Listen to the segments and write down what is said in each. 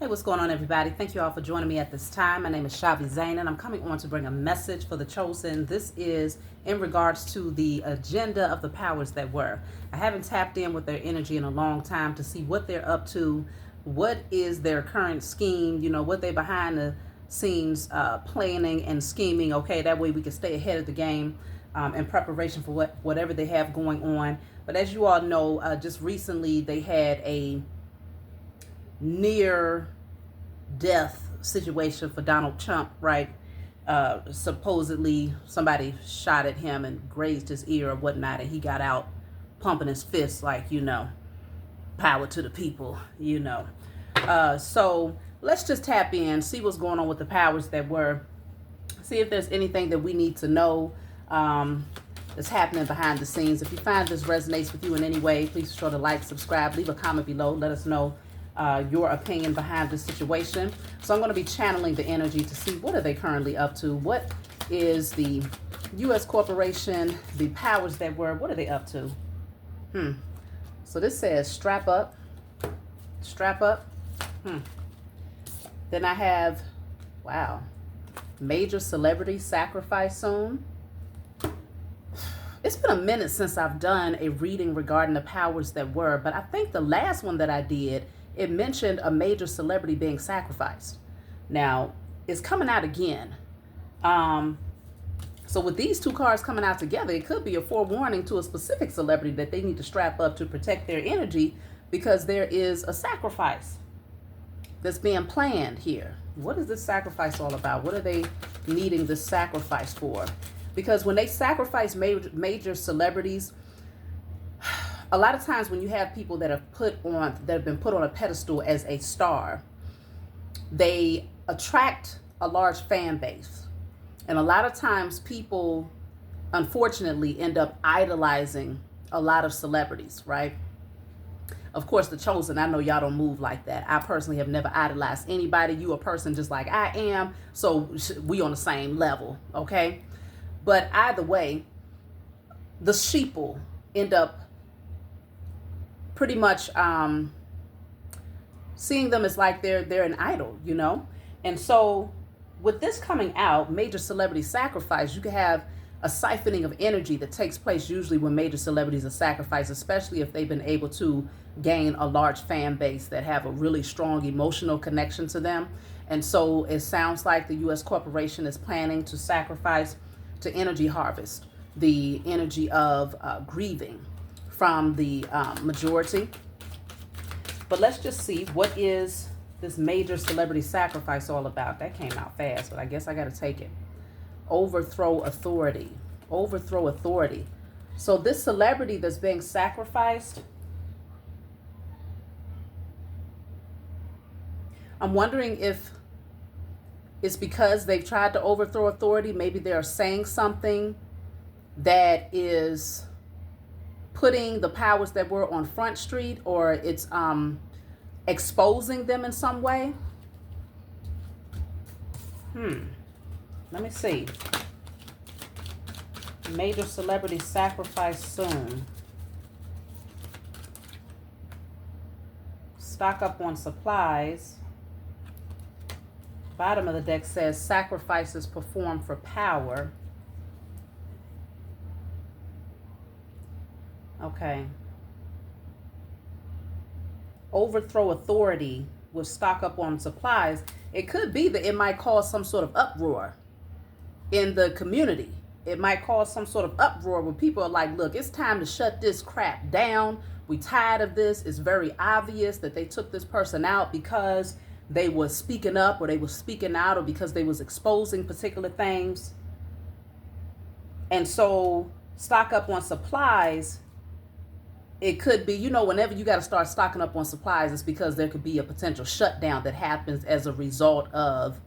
Hey, what's going on, everybody? Thank you all for joining me at this time. My name is Shavi Zain, and I'm coming on to bring a message for the chosen. This is in regards to the agenda of the powers that were. I haven't tapped in with their energy in a long time to see what they're up to, what is their current scheme, what they're behind the scenes planning and scheming. Okay, that way we can stay ahead of the game in preparation for whatever they have going on. But as you all know, just recently they had a near death situation for Donald Trump, right? Supposedly somebody shot at him and grazed his ear or whatnot, and he got out pumping his fists like, power to the people. So let's just tap in, see what's going on with the powers that were, see if there's anything that we need to know that's happening behind the scenes. If you find this resonates with you in any way, please be sure to like, subscribe, leave a comment below. Let us know your opinion behind this situation. So I'm going to be channeling the energy to see what are they currently up to. What is the U.S. corporation, the powers that were, what are they up to? So this says strap up, strap up. Then I have, wow, major celebrity sacrifice soon. It's been a minute since I've done a reading regarding the powers that were, but I think the last one that I did, it mentioned a major celebrity being sacrificed. Now, it's coming out again. So with these two cards coming out together, it could be a forewarning to a specific celebrity that they need to strap up to protect their energy because there is a sacrifice that's being planned here. What is this sacrifice all about? What are they needing this sacrifice for? Because when they sacrifice major celebrities, a lot of times when you have people that have been put on a pedestal as a star, they attract a large fan base. And a lot of times people, unfortunately, end up idolizing a lot of celebrities, right? Of course, the chosen, I know y'all don't move like that. I personally have never idolized anybody. You a person just like I am, so we on the same level, okay? But either way, the sheeple end up pretty much seeing them as like they're an idol, And so with this coming out, major celebrity sacrifice, you can have a siphoning of energy that takes place usually when major celebrities are sacrificed, especially if they've been able to gain a large fan base that have a really strong emotional connection to them. And so it sounds like the U.S. corporation is planning to sacrifice to energy harvest, the energy of grieving from the majority. But let's just see, what is this major celebrity sacrifice all about? That came out fast, but I guess I got to take it. Overthrow authority. Overthrow authority. So this celebrity that's being sacrificed, I'm wondering if it's because they've tried to overthrow authority. Maybe they're saying something that is putting the powers that were on Front Street, or it's exposing them in some way. Let me see. Major celebrity sacrifice soon. Stock up on supplies. Bottom of the deck says sacrifices performed for power. Okay. Overthrow authority with stock up on supplies. It could be that it might cause some sort of uproar in the community. It might cause some sort of uproar where people are like, look, it's time to shut this crap down. We tired of this. It's very obvious that they took this person out because they were speaking up, or they were speaking out, or because they was exposing particular things. And so stock up on supplies. It could be, whenever you got to start stocking up on supplies, it's because there could be a potential shutdown that happens as a result of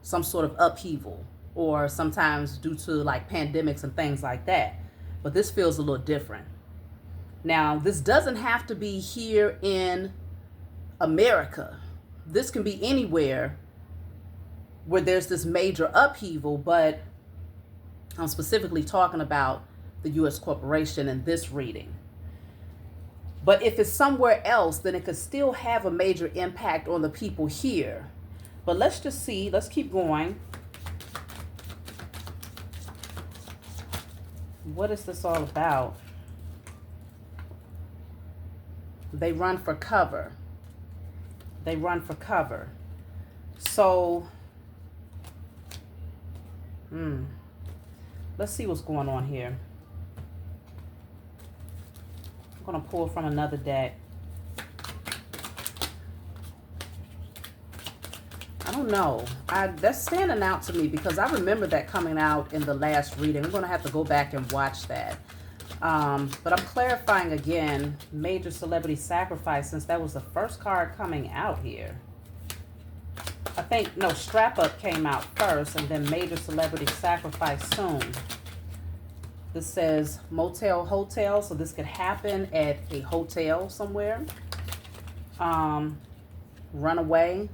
some sort of upheaval, or sometimes due to like pandemics and things like that. But this feels a little different. Now, this doesn't have to be here in America. This can be anywhere where there's this major upheaval, but I'm specifically talking about the U.S. corporation in this reading. But if it's somewhere else, then it could still have a major impact on the people here. But let's just see. Let's keep going. What is this all about? They run for cover. They run for cover. So, let's see what's going on here. I'm going to pull from another deck. I don't know. That's standing out to me because I remember that coming out in the last reading. I'm going to have to go back and watch that. But I'm clarifying again, major celebrity sacrifice, since that was the first card coming out here. I think, no, Strap Up came out first and then major celebrity sacrifice soon. This says motel, hotel, so this could happen at a hotel somewhere. Runaway.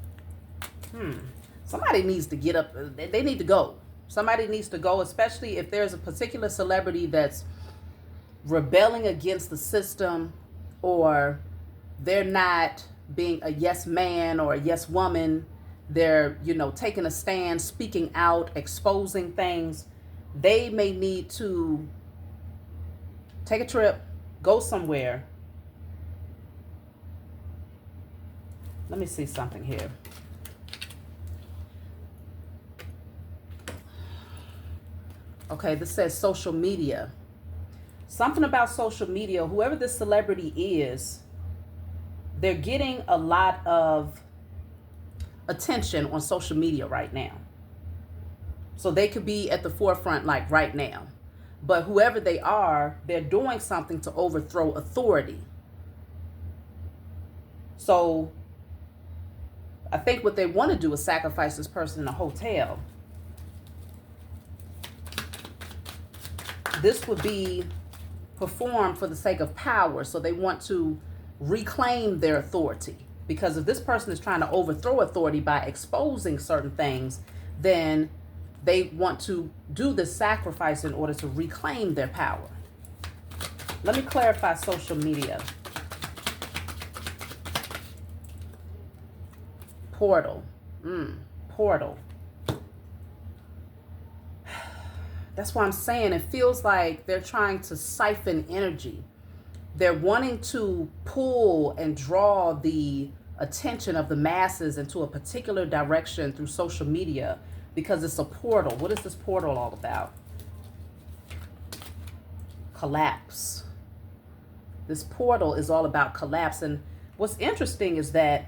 Somebody needs to get up. They need to go. Somebody needs to go, especially if there's a particular celebrity that's rebelling against the system, or they're not being a yes man or a yes woman. They're, you know, taking a stand, speaking out, exposing things. They may need to take a trip, go somewhere. Let me see something here. Okay, this says social media. Something about social media, whoever this celebrity is, they're getting a lot of attention on social media right now. So they could be at the forefront like right now. But whoever they are, they're doing something to overthrow authority. So I think what they want to do is sacrifice this person in a hotel. This would be performed for the sake of power. So they want to reclaim their authority. Because if this person is trying to overthrow authority by exposing certain things, then they want to do this sacrifice in order to reclaim their power. Let me clarify social media. Portal. Portal. That's why I'm saying it feels like they're trying to siphon energy. They're wanting to pull and draw the attention of the masses into a particular direction through social media because it's a portal. What is this portal all about? Collapse. This portal is all about collapse. And what's interesting is that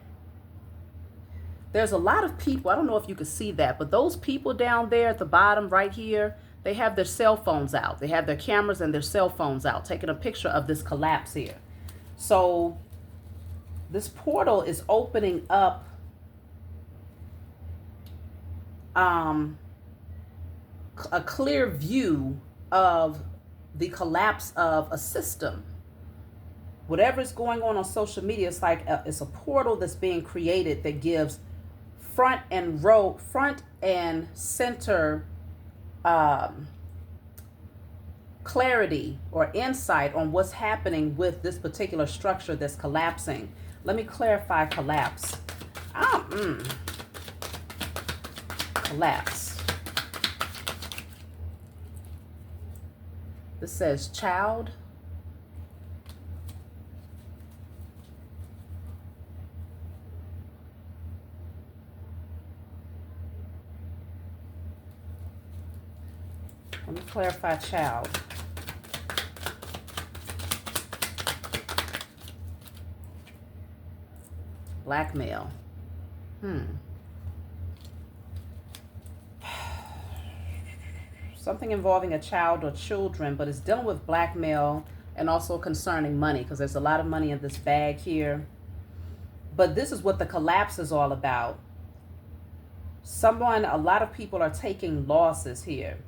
there's a lot of people, I don't know if you can see that, but those people down there at the bottom right here, they have their cell phones out. They have their cameras and their cell phones out, taking a picture of this collapse here. So this portal is opening up a clear view of the collapse of a system. Whatever is going on social media, it's like it's a portal that's being created that gives front and center clarity or insight on what's happening with this particular structure that's collapsing. Let me clarify collapse. Collapse. This says child. Let me clarify child. Blackmail. Something involving a child or children, but it's dealing with blackmail and also concerning money, because there's a lot of money in this bag here. But this is what the collapse is all about. A lot of people are taking losses here.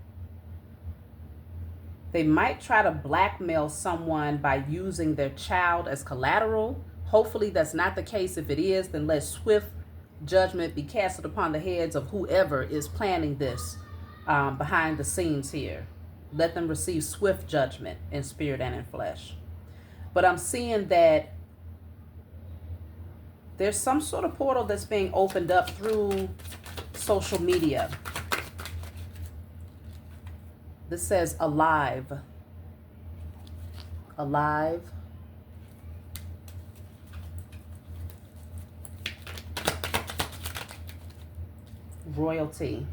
They might try to blackmail someone by using their child as collateral. Hopefully that's not the case. If it is, then let swift judgment be casted upon the heads of whoever is planning this behind the scenes here. Let them receive swift judgment in spirit and in flesh. But I'm seeing that there's some sort of portal that's being opened up through social media. This says alive. Alive. Royalty.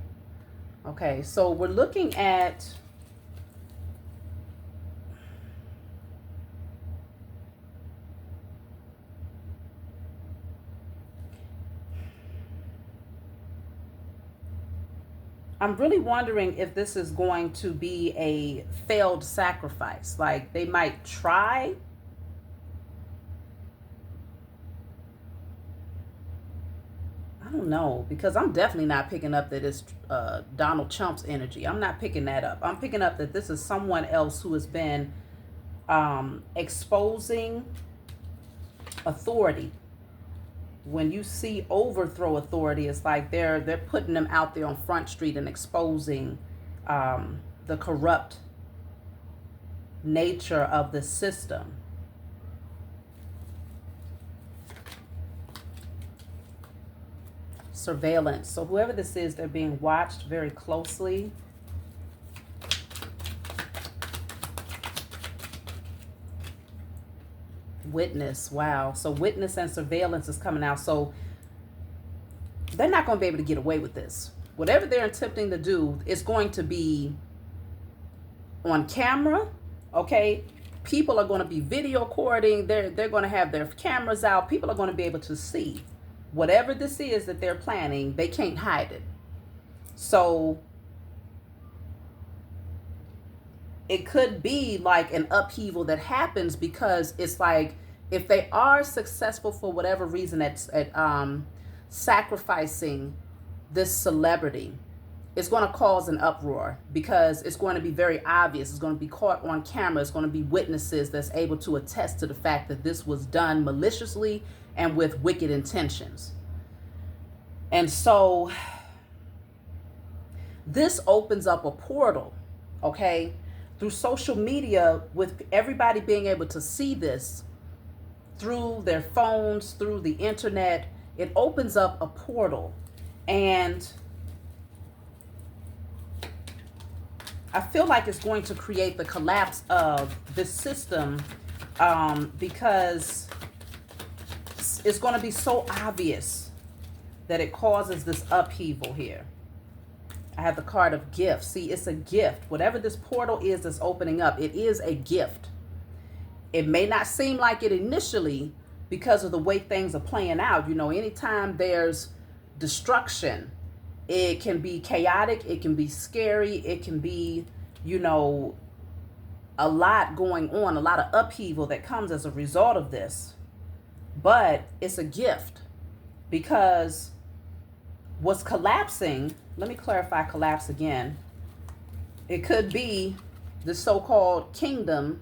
Okay, so we're looking at I'm really wondering if this is going to be a failed sacrifice. Like they might try. I don't know, because I'm definitely not picking up that it's Donald Trump's energy. I'm not picking that up. I'm picking up that this is someone else who has been exposing authority. When you see overthrow authority, it's like they're putting them out there on Front Street and exposing the corrupt nature of the system. Surveillance. So whoever this is, they're being watched very closely. Witness. Wow. So witness and surveillance is coming out. So they're not going to be able to get away with this. Whatever they're attempting to do is going to be on camera. Okay. People are going to be video recording. They're going to have their cameras out. People are going to be able to see whatever this is that they're planning. They can't hide it. So it could be like an upheaval that happens, because it's like if they are successful for whatever reason at sacrificing this celebrity, it's going to cause an uproar, because it's going to be very obvious. It's going to be caught on camera. It's going to be witnesses that's able to attest to the fact that this was done maliciously and with wicked intentions. And so this opens up a portal, okay? Through social media, with everybody being able to see this through their phones, through the internet, it opens up a portal. And I feel like it's going to create the collapse of this system, because it's going to be so obvious that it causes this upheaval here. I have the card of gift. See, it's a gift. Whatever this portal is that's opening up, it is a gift. It may not seem like it initially because of the way things are playing out. You know, anytime there's destruction, it can be chaotic, it can be scary, it can be, you know, a lot going on, a lot of upheaval that comes as a result of this. But it's a gift, because what's collapsing, let me clarify collapse again. It could be the so-called kingdom,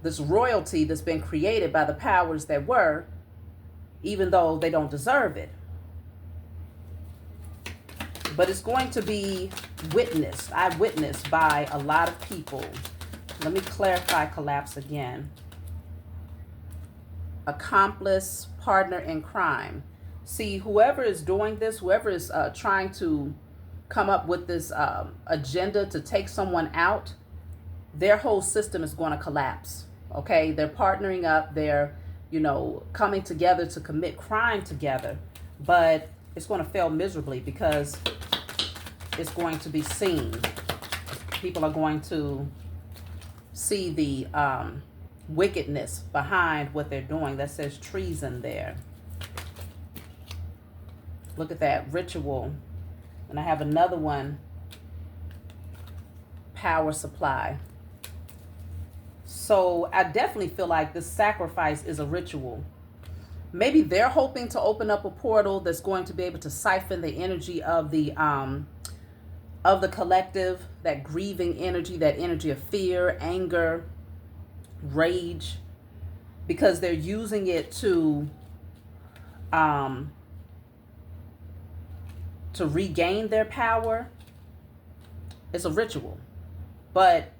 this royalty that's been created by the powers that were, even though they don't deserve it. But it's going to be eyewitnessed by a lot of people. Let me clarify collapse again. Accomplice, partner in crime. See, whoever is doing this, whoever is trying to come up with this agenda to take someone out, their whole system is going to collapse. Okay, they're partnering up, they're, you know, coming together to commit crime together, but it's going to fail miserably, because it's going to be seen. People are going to see the wickedness behind what they're doing. That says treason there. Look at that, ritual. And I have another one, power supply. So I definitely feel like this sacrifice is a ritual. Maybe they're hoping to open up a portal that's going to be able to siphon the energy of the collective, that grieving energy, that energy of fear, anger, rage, because they're using it to regain their power. It's a ritual. But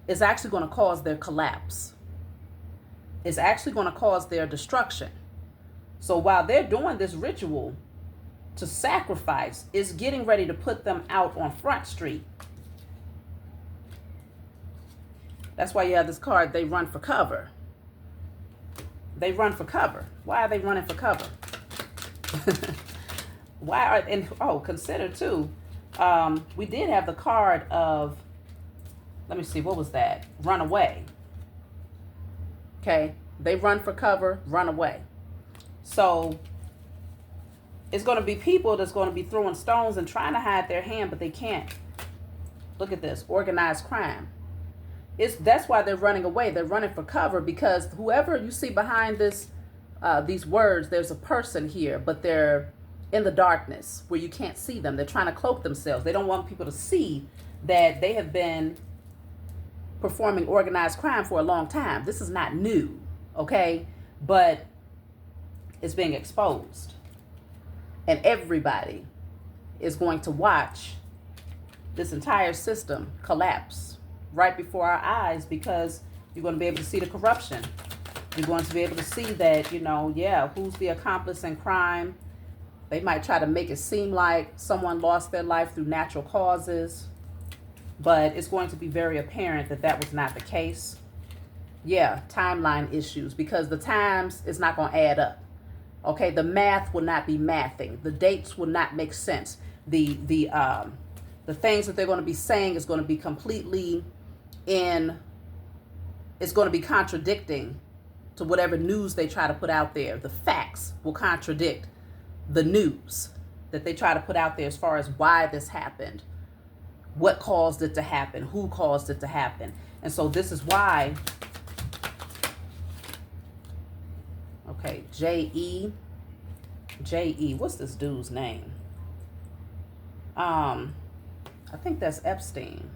is actually going to cause their collapse. It's actually going to cause their destruction. So while they're doing this ritual to sacrifice, it's getting ready to put them out on Front Street. That's why you have this card, they run for cover. They run for cover. Why are they running for cover? Why are, and oh, consider too, we did have the card of, let me see, what was that? Run away. Okay, they run for cover, run away. So it's going to be people that's going to be throwing stones and trying to hide their hand, but they can't. Look at this, organized crime. That's why they're running away. They're running for cover because whoever you see behind this, these words, there's a person here, but they're in the darkness where you can't see them. They're trying to cloak themselves. They don't want people to see that they have been performing organized crime for a long time. This is not new, okay? But it's being exposed. And everybody is going to watch this entire system collapse right before our eyes, because you're going to be able to see the corruption. You're going to be able to see that, you know, yeah, who's the accomplice in crime. They might try to make it seem like someone lost their life through natural causes, but it's going to be very apparent that that was not the case. Yeah, timeline issues, because the times is not going to add up. Okay, the math will not be mathing. The dates will not make sense. The things that they're going to be saying is going to be completely it's going to be contradicting to whatever news they try to put out there. The facts will contradict the news that they try to put out there as far as why this happened, what caused it to happen, who caused it to happen. And so this is why, okay, J.E., what's this dude's name? I think that's Epstein,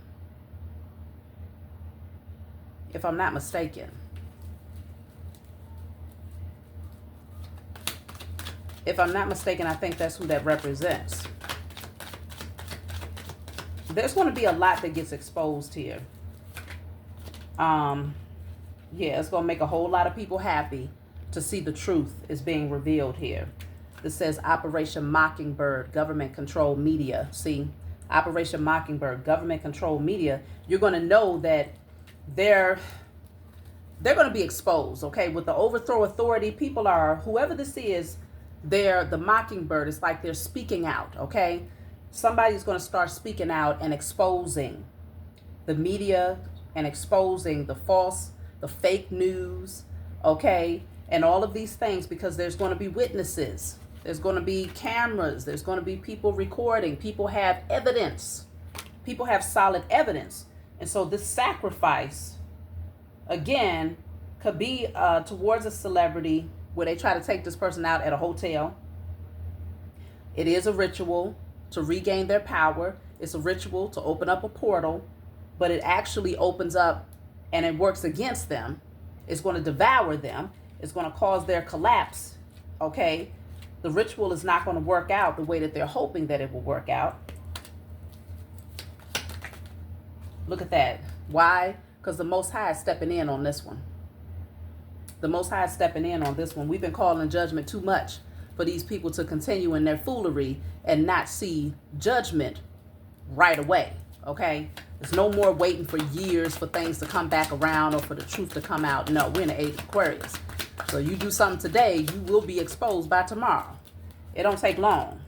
if I'm not mistaken. If I'm not mistaken, I think that's who that represents. There's going to be a lot that gets exposed here. Yeah, it's going to make a whole lot of people happy to see the truth is being revealed here. This says Operation Mockingbird, government-controlled media. See, Operation Mockingbird, government-controlled media. You're going to know that they're going to be exposed, okay? With the overthrow authority, people are, whoever this is, they're the Mockingbird. It's like they're speaking out, okay? Somebody's going to start speaking out and exposing the media and exposing the false, the fake news, okay? And all of these things, because there's going to be witnesses. There's going to be cameras. There's going to be people recording. People have evidence. People have solid evidence. And so this sacrifice, again, could be towards a celebrity where they try to take this person out at a hotel. It is a ritual to regain their power. It's a ritual to open up a portal, but it actually opens up and it works against them. It's going to devour them. It's going to cause their collapse, okay? The ritual is not going to work out the way that they're hoping that it will work out. Look at that. Why? Because the Most High is stepping in on this one. The Most High is stepping in on this one. We've been calling judgment too much for these people to continue in their foolery and not see judgment right away, okay? There's no more waiting for years for things to come back around or for the truth to come out. No, we're in the age of Aquarius. So you do something today, you will be exposed by tomorrow. It don't take long.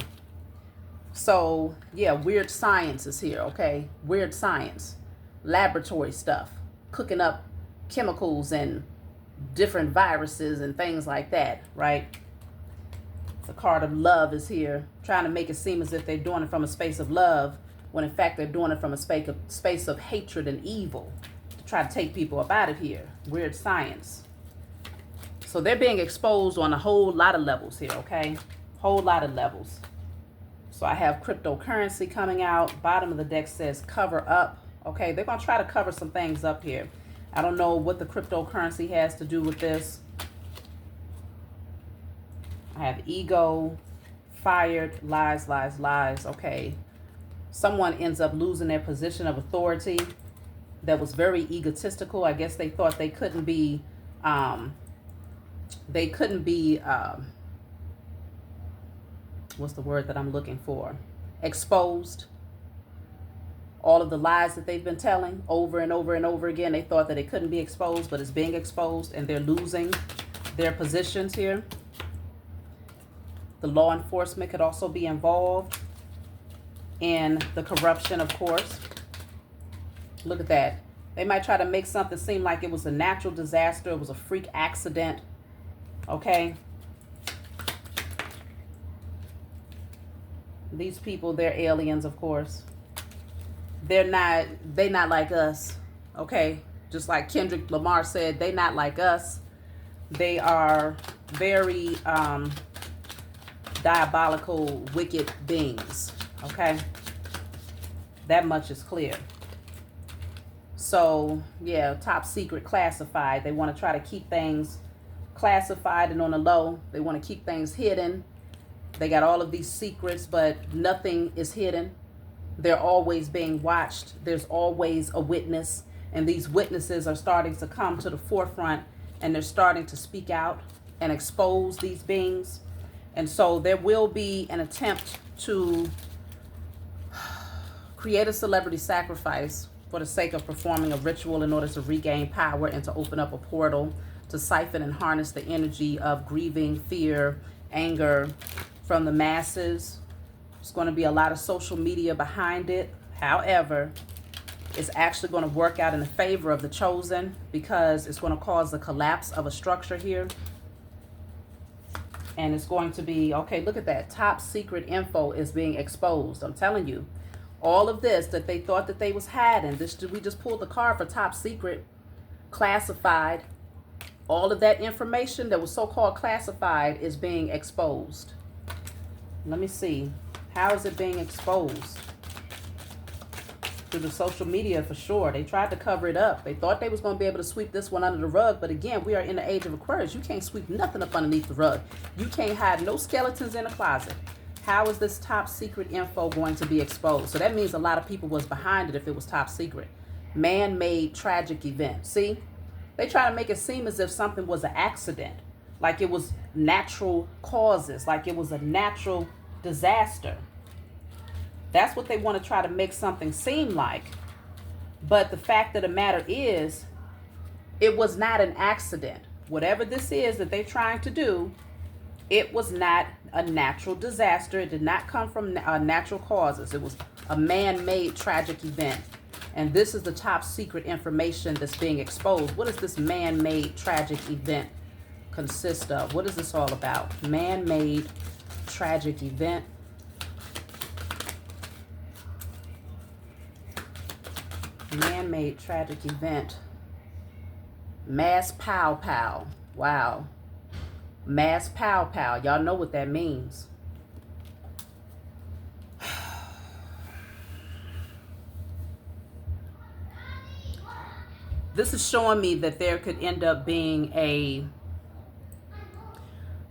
So, yeah, weird science is here, okay? Weird science. Laboratory stuff. Cooking up chemicals and different viruses and things like that, right? The card of love is here, trying to make it seem as if they're doing it from a space of love, when in fact they're doing it from a space of hatred and evil to try to take people up out of here. Weird science. So they're being exposed on a whole lot of levels here, okay? Whole lot of levels. So I have cryptocurrency coming out. Bottom of the deck says cover up. Okay, they're going to try to cover some things up here. I don't know what the cryptocurrency has to do with this. I have ego, fired, lies, lies, lies. Okay. Someone ends up losing their position of authority. that was very egotistical. I guess they thought they couldn't be, they couldn't be, what's the word that I'm looking for? Exposed. All of the lies that they've been telling over and over and over again, they thought that it couldn't be exposed, but it's being exposed, and they're losing their positions here. The law enforcement could also be involved in the corruption, of course. Look at that. They might try to make something seem like it was a natural disaster, it was a freak accident. Okay. These people, they're aliens, of course. They're not like us. Okay. Just like Kendrick Lamar said, they're not like us. They are very diabolical, wicked beings. Okay. That much is clear. So, yeah, top secret, classified. They want to try to keep things classified and on the low. They want to keep things hidden. They got all of these secrets, but nothing is hidden. They're always being watched. There's always a witness, and these witnesses are starting to come to the forefront, and they're starting to speak out and expose these beings. And so there will be an attempt to create a celebrity sacrifice for the sake of performing a ritual in order to regain power and to open up a portal to siphon and harness the energy of grieving, fear, anger from the masses. There's going to be a lot of social media behind it. However, it's actually going to work out in the favor of the chosen, because it's going to cause the collapse of a structure here. And it's going to be, okay, look at that. Top secret info is being exposed. I'm telling you, all of this that they thought that they was hiding, we just pulled the card for top secret, classified. All of that information that was so-called classified is being exposed. Let me see. How is it being exposed? Through the social media, for sure. They tried to cover it up. They thought they was going to be able to sweep this one under the rug. But again, we are in the age of Aquarius. You can't sweep nothing up underneath the rug. You can't hide no skeletons in a closet. How is this top secret info going to be exposed? So that means a lot of people was behind it if it was top secret. Man-made tragic event. See? They try to make it seem as if something was an accident. Like it was natural causes. Like it was a natural disaster. That's what they want to try to make something seem like. But the fact of the matter is, it was not an accident. Whatever this is that they're trying to do, it was not a natural disaster. It did not come from natural causes. It was a man-made tragic event. And this is the top secret information that's being exposed. What does this man-made tragic event consist of? What is this all about? Man-made tragic event. Man-made tragic event. Mass pow pow. Wow. Mass pow pow. Y'all know what that means. This is showing me that there could end up being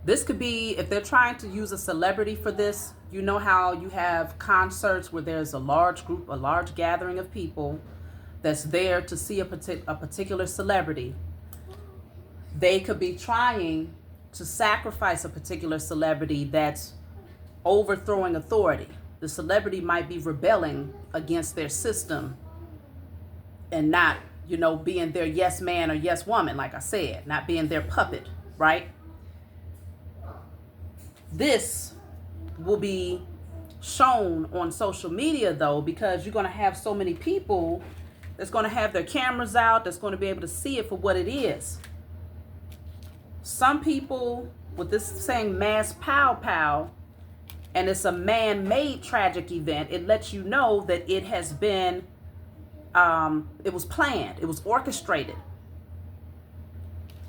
this could be, if they're trying to use a celebrity for this, you know how you have concerts where there's a large group, a large gathering of people that's there to see a particular celebrity. They could be trying to sacrifice a particular celebrity that's overthrowing authority. The celebrity might be rebelling against their system and not, being their yes man or yes woman, like I said, not being their puppet, right? This will be shown on social media, though, because you're going to have so many people that's going to have their cameras out, that's going to be able to see it for what it is. Some people, with this saying mass pow pow, and it's a man-made tragic event, it lets you know that it has been, it was planned, it was orchestrated.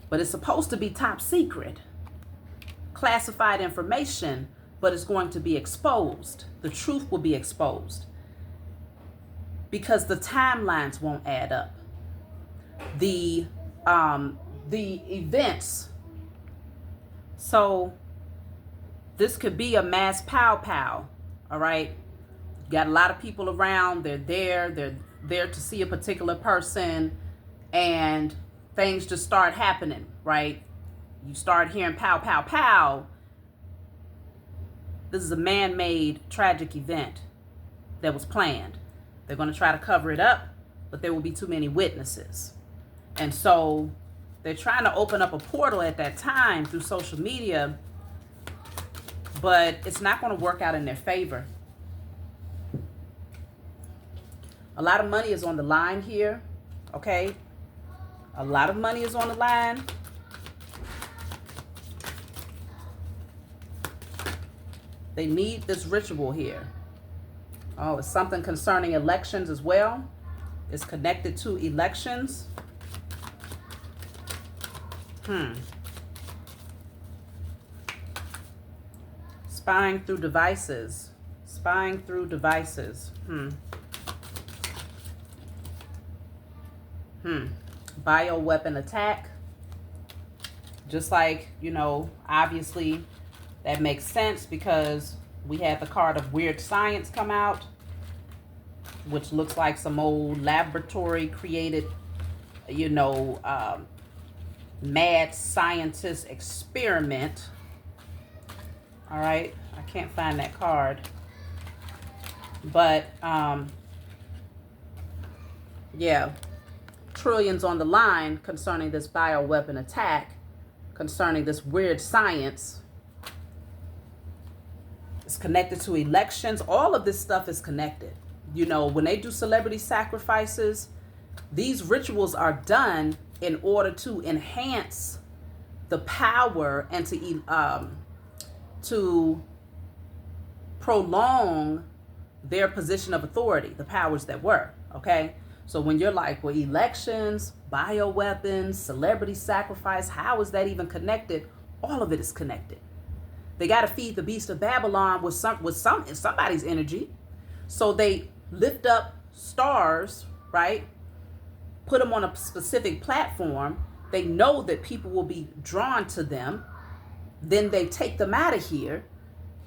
But it's supposed to be top secret, classified information, but it's going to be exposed. The truth will be exposed. Because the timelines won't add up. The events. So this could be a mass pow pow. All right. Got a lot of people around. They're there. there to see a particular person and things just start happening, right? You start hearing pow, pow, pow. This is a man-made tragic event that was planned. They're going to try to cover it up, but there will be too many witnesses. And so they're trying to open up a portal at that time through social media, but it's not going to work out in their favor. A lot of money is on the line here, okay? A lot of money is on the line. They need this ritual here. Oh, it's something concerning elections as well. It's connected to elections. Spying through devices. Spying through devices. Bioweapon attack. Just like, you know, obviously that makes sense because we had the card of weird science come out, which looks like some old laboratory created, you know, mad scientist experiment. All right, I can't find that card. But, yeah, trillions on the line concerning this bioweapon attack, concerning this weird science. It's connected to elections. All of this stuff is connected. You know, when they do celebrity sacrifices, these rituals are done in order to enhance the power and to prolong their position of authority, the powers that were, okay? So when you're like, well, elections, bioweapons, celebrity sacrifice, how is that even connected? All of it is connected. They got to feed the beast of Babylon with somebody's energy. So they lift up stars, right? Put them on a specific platform. They know that people will be drawn to them. Then they take them out of here.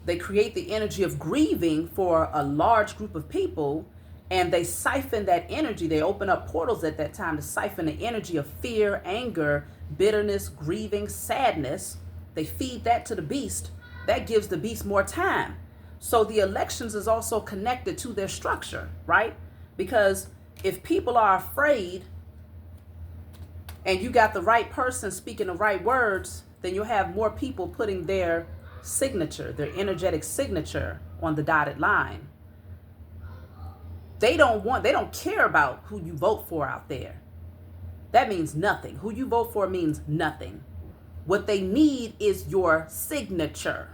They create the energy of grieving for a large group of people, and they siphon that energy. They open up portals at that time to siphon the energy of fear, anger, bitterness, grieving, sadness. They feed that to the beast. That gives the beast more time. So the elections is also connected to their structure, right? Because if people are afraid and you got the right person speaking the right words, then you'll have more people putting their signature, their energetic signature on the dotted line. They don't care about who you vote for out there. That means nothing. Who you vote for means nothing. What they need is your signature.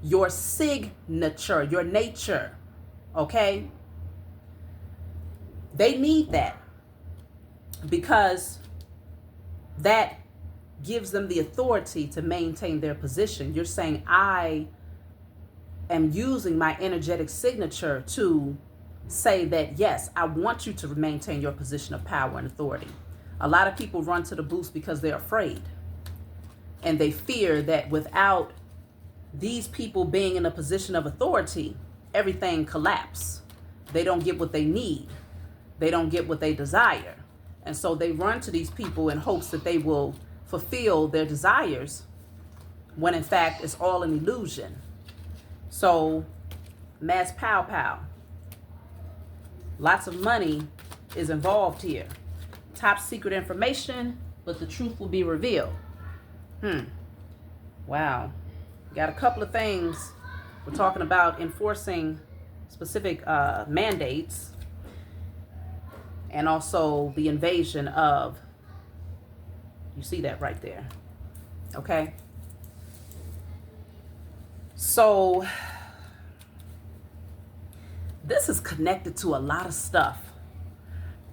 Your signature, your nature, okay? They need that because that gives them the authority to maintain their position. You're saying, I am using my energetic signature to say that, yes, I want you to maintain your position of power and authority. A lot of people run to the boost because they're afraid. And they fear that without these people being in a position of authority, everything collapses. They don't get what they need. They don't get what they desire. And so they run to these people in hopes that they will fulfill their desires, when in fact it's all an illusion. So mass pow pow. Lots of money is involved here. Top secret information, but the truth will be revealed. Wow. Got a couple of things. We're talking about enforcing specific mandates, and also the invasion of, you see that right there. Okay. So this is connected to a lot of stuff.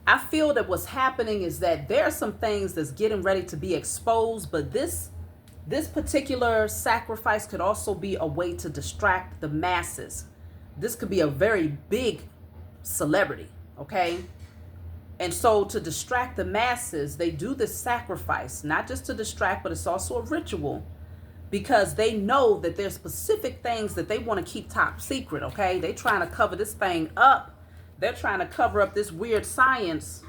I feel that what's happening is that there are some things that's getting ready to be exposed, but this particular sacrifice could also be a way to distract the masses. This could be a very big celebrity, okay? And so to distract the masses, they do this sacrifice, not just to distract, but it's also a ritual, because they know that there's specific things that they want to keep top secret, okay? They're trying to cover this thing up They're trying to cover up this weird science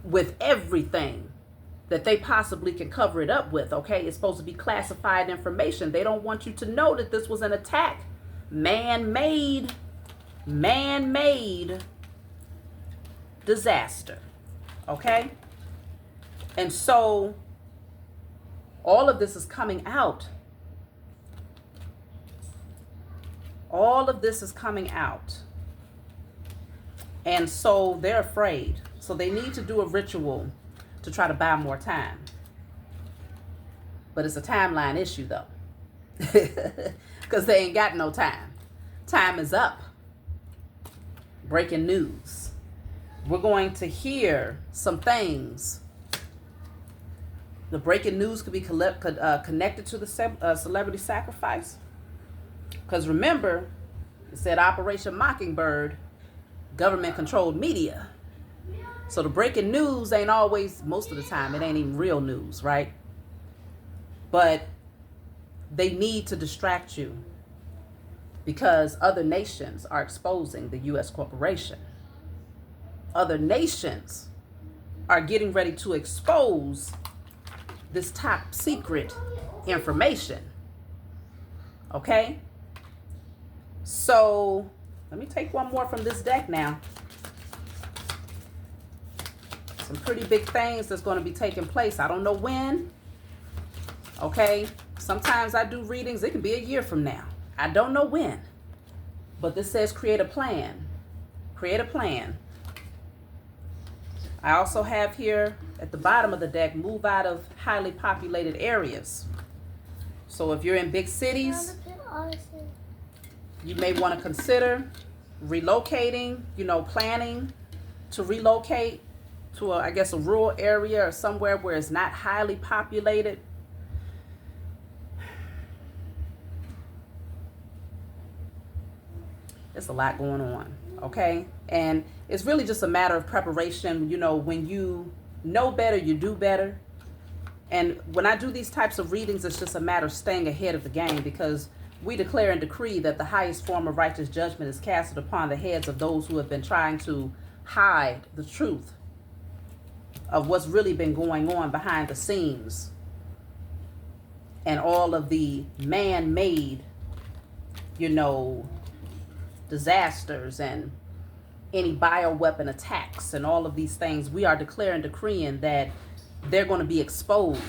with everything that they possibly can cover it up with, okay? It's supposed to be classified information. They don't want you to know that this was an attack. Man-made disaster, okay? And so all of this is coming out. All of this is coming out. And so they're afraid. So they need to do a ritual to try to buy more time. But it's a timeline issue, though. Because they ain't got no time. Time is up. Breaking news. We're going to hear some things. The breaking news could be connected to the celebrity sacrifice. Because remember, it said Operation Mockingbird, government-controlled media. So the breaking news ain't always, most of the time, it ain't even real news, right? But they need to distract you because other nations are exposing the U.S. corporation. Other nations are getting ready to expose this top secret information. Okay? So let me take one more from this deck now. Some pretty big things that's going to be taking place. I don't know when. Okay? Sometimes I do readings. It can be a year from now. I don't know when. But this says create a plan. Create a plan. I also have here at the bottom of the deck, move out of highly populated areas. So if you're in big cities, you may want to consider relocating, planning to relocate to a rural area or somewhere where it's not highly populated. There's a lot going on, okay? And it's really just a matter of preparation. When you know better, you do better. And when I do these types of readings, it's just a matter of staying ahead of the game, because we declare and decree that the highest form of righteous judgment is casted upon the heads of those who have been trying to hide the truth of what's really been going on behind the scenes and all of the man-made, disasters and any bioweapon attacks and all of these things. We are declaring, decreeing that they're going to be exposed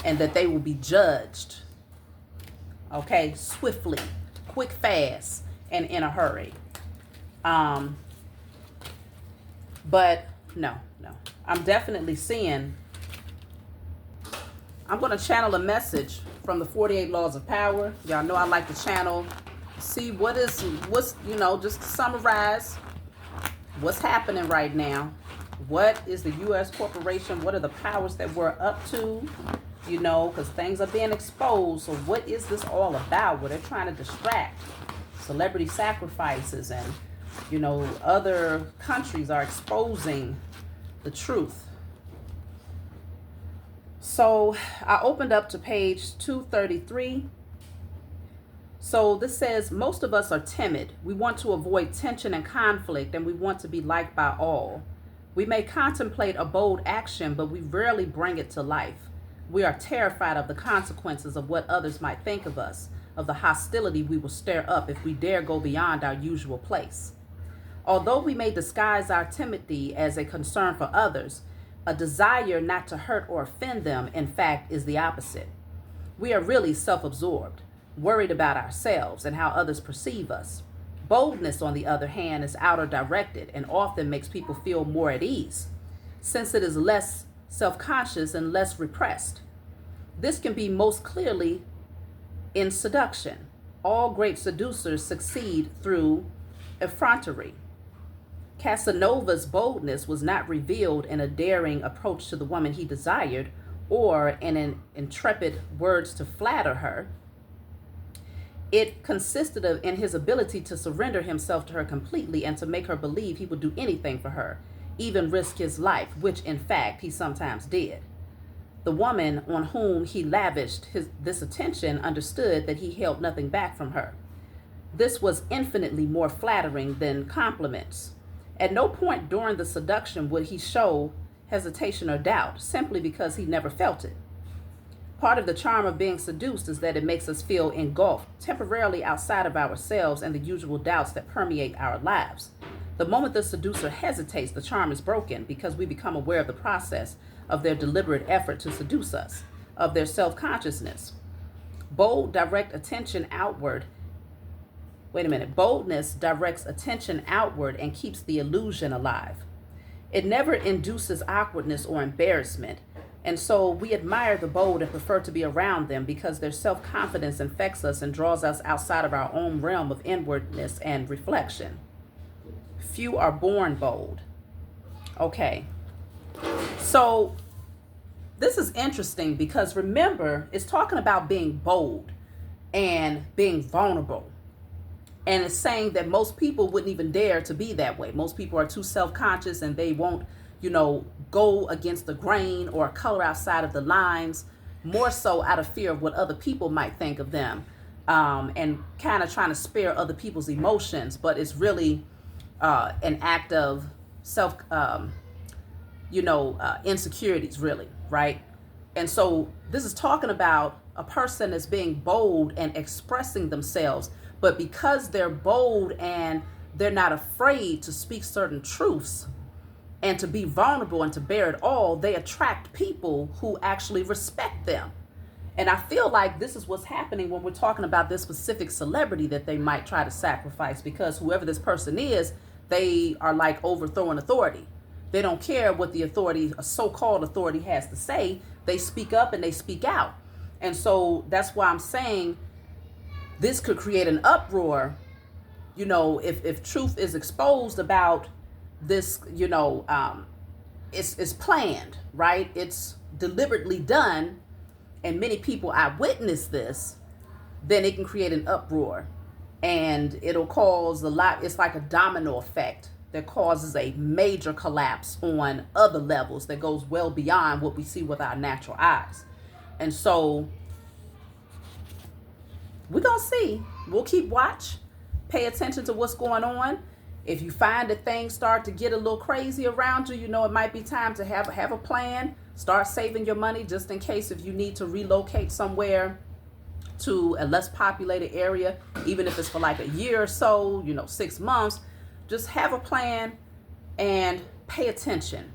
and that they will be judged, okay, swiftly, quick, fast, and in a hurry. But no, I'm definitely seeing, I'm going to channel a message from the 48 Laws of Power. Y'all know I like to channel, see what's, just to summarize what's happening right now. What is the U.S. corporation? What are the powers that we're up to? Because things are being exposed. So what is this all about? What they're trying to distract. Celebrity sacrifices and, other countries are exposing the truth. So I opened up to page 233. So this says, most of us are timid. We want to avoid tension and conflict, and we want to be liked by all. We may contemplate a bold action, but we rarely bring it to life. We are terrified of the consequences of what others might think of us, of the hostility we will stir up if we dare go beyond our usual place. Although we may disguise our timidity as a concern for others, a desire not to hurt or offend them, in fact, is the opposite. We are really self-absorbed, worried about ourselves and how others perceive us. Boldness, on the other hand, is outer directed and often makes people feel more at ease, since it is less self-conscious and less repressed. This can be most clearly in seduction. All great seducers succeed through effrontery. Casanova's boldness was not revealed in a daring approach to the woman he desired or in an intrepid words to flatter her. It consisted in his ability to surrender himself to her completely and to make her believe he would do anything for her, even risk his life, which in fact he sometimes did. The woman on whom he lavished this attention understood that he held nothing back from her. This was infinitely more flattering than compliments. At no point during the seduction would he show hesitation or doubt, simply because he never felt it. Part of the charm of being seduced is that it makes us feel engulfed, temporarily outside of ourselves and the usual doubts that permeate our lives. The moment the seducer hesitates, the charm is broken because we become aware of the process of their deliberate effort to seduce us, of their self-consciousness. Boldness directs attention outward and keeps the illusion alive. It never induces awkwardness or embarrassment. And so we admire the bold and prefer to be around them because their self-confidence infects us and draws us outside of our own realm of inwardness and reflection. Few are born bold. Okay. So this is interesting because remember, it's talking about being bold and being vulnerable. And it's saying that most people wouldn't even dare to be that way. Most people are too self-conscious and they won't, go against the grain or color outside of the lines, more so out of fear of what other people might think of them, and kind of trying to spare other people's emotions. But it's really an act of self, insecurities, really, right? And so this is talking about a person that's being bold and expressing themselves, but because they're bold and they're not afraid to speak certain truths and to be vulnerable and to bear it all, they attract people who actually respect them. And I feel like this is what's happening when we're talking about this specific celebrity that they might try to sacrifice, because whoever this person is, they are like overthrowing authority. They don't care what the authority, a so-called authority, has to say. They speak up and they speak out. And so that's why I'm saying this could create an uproar, if truth is exposed about this, it's planned, right? It's deliberately done, and many people eyewitness this, then it can create an uproar, and it'll cause a lot. It's like a domino effect that causes a major collapse on other levels that goes well beyond what we see with our natural eyes. And so we're going to see. We'll keep watch, pay attention to what's going on. If you find that things start to get a little crazy around you, it might be time to have a plan. Start saving your money just in case if you need to relocate somewhere to a less populated area, even if it's for like a year or so, 6 months. Just have a plan and pay attention.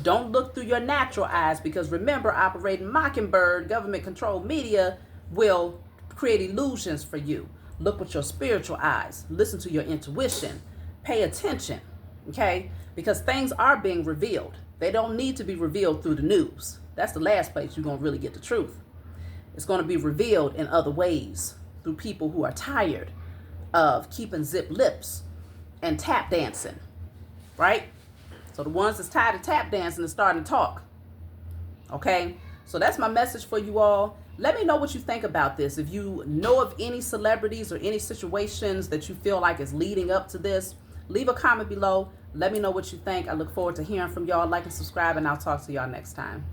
Don't look through your natural eyes, because remember, operating Mockingbird, government-controlled media will create illusions for you. Look with your spiritual eyes. Listen to your intuition. Pay attention, okay? Because things are being revealed. They don't need to be revealed through the news. That's the last place you're going to really get the truth. It's going to be revealed in other ways, through people who are tired of keeping zip lips and tap dancing, right? So the ones that's tired of tap dancing are starting to talk, okay? So that's my message for you all. Let me know what you think about this. If you know of any celebrities or any situations that you feel like is leading up to this, leave a comment below. Let me know what you think. I look forward to hearing from y'all. Like and subscribe, and I'll talk to y'all next time.